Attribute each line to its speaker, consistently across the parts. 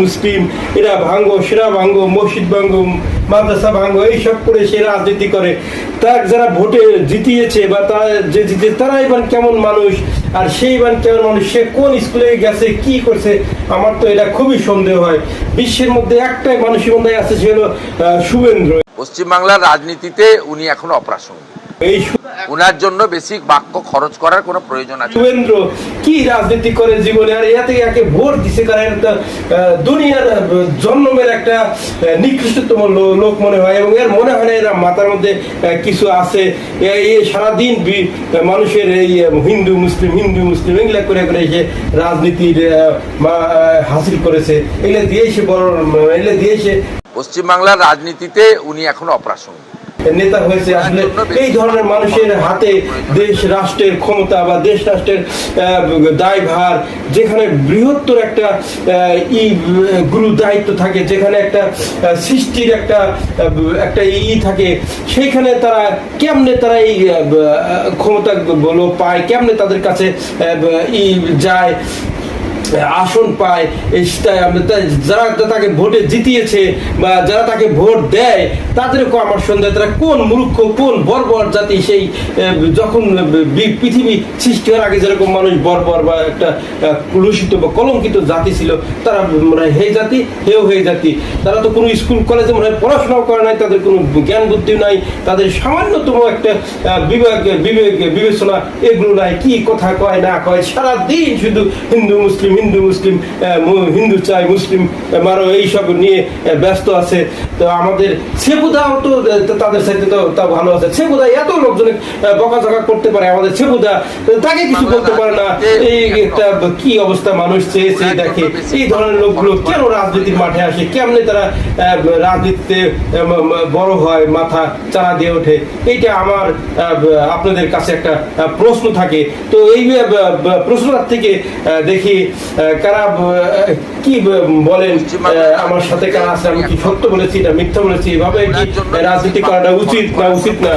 Speaker 1: মুসলিম এরা ভাঙ্গো সেরা ভাঙ্গো মসজিদ ভাঙ্গো মাদ্রাসা ভাঙ্গো এইসব করে সে রাজনীতি করে। তার যারা ভোটে জিতিয়েছে বা তারা যে জিতে তারাই বান কেমন মানুষ আর সেই বান কেমন মানুষ, সে কোন স্কুলে গেছে কি করছে, আমার তো এটা খুবই সন্দেহ হয়। বিশ্বের মধ্যে একটাই মানুষের মধ্যে আছে, সে হলো শুভেন্দ্র।
Speaker 2: পশ্চিমবাংলার রাজনীতিতে উনি এখন অপ্রাসঙ্গিক।
Speaker 1: এই
Speaker 2: উনার জন্য বেশি বাক্য খরচ করার কোনো প্রয়োজন আছে?
Speaker 1: শুভেন্দ্র কি রাজনীতি করে জীবনে, আর এতে একে ভোট দিছে কারণ একটা দুনিয়ার জন্মের একটা নিকৃষ্টতম লোক মনে হয়, এবং এর মনে হয় না এরা মাথার মধ্যে কিছু আছে। সারাদিন মানুষের এই হিন্দু মুসলিম এগুলা করে করে সে রাজনীতির হাসিল করেছে, এগুলা দিয়েই সে বড়, এগুলা দিয়েই সে
Speaker 2: পশ্চিমবাংলার রাজনীতিতে উনি এখন অপ্রাসঙ্গিক
Speaker 1: নেতা হয়েছে। আসলে এই ধরনের মানুষের হাতে দেশ রাষ্ট্রের ক্ষমতা বা দেশ রাষ্ট্রের দায়ভার, যেখানে বৃহত্তর একটা গুরু দায়িত্ব থাকে, যেখানে একটা সৃষ্টির একটা থাকে, সেইখানে তারা কেমনে তারা এই ক্ষমতা গুলো পায়, কেমনে তাদের কাছে যায়, আসন পায়। যারা তাকে ভোটে জিতিয়েছে বা যারা তাকে ভোট দেয় তাদেরকে আমার সন্দেহ তারা কোন মূর্খ কোন বর্বর জাতি। সেই যখন পৃথিবী সৃষ্টি হওয়ার আগে যেরকম মানুষ বর্বর বা একটা কুলুষিত বা কলঙ্কিত জাতি ছিল, তারা মনে হয় সেই জাতি, হেও হয়ে জাতি। তারা তো কোনো স্কুল কলেজে মনে হয় পড়াশোনাও করে নাই, তাদের কোনো জ্ঞান বুদ্ধি নাই, তাদের সামান্যতম একটা বিবেচনা এগুলো নাই, কি কথা কয় না কয়, সারাদিন শুধু হিন্দু মুসলিম হিন্দু চাই মুসলিম মারো এইসব নিয়ে ব্যস্ত আছে। তো আমাদের ছেবুদাও তো তাদের সাথে তো তা ভালো আছে, ছেবুদা এত লোকজনে বকাঝকা করতে পারে, আমাদের ছেবুদা তাকে কিছু বলতে পারে না। এই একটা কি অবস্থা, মানুষ চেয়ে দেখে এই ধরনের লোকগুলো কেন রাজনীতির মাঠে আসে, কেমনে তারা রাজনীতিতে বড় হয়, মাথা চারা দিয়ে ওঠে, এইটা আমার আপনাদের কাছে একটা প্রশ্ন থাকে। তো এই প্রশ্নটার থেকে দেখি কারা কি বলেন, আমার সাথে কারা আছে, আমি কি সত্য বলেছি না মিথ্যা বলেছি, এভাবে কি রাজনীতি করাটা উচিত না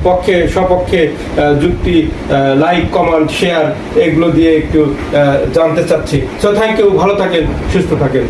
Speaker 1: পক্ষে সপক্ষে যুক্তি, লাইক কমেন্ট শেয়ার এগুলো দিয়ে একটু জানতে চাচ্ছি। সো থ্যাংক ইউ, ভালো থাকেন, সুস্থ থাকেন।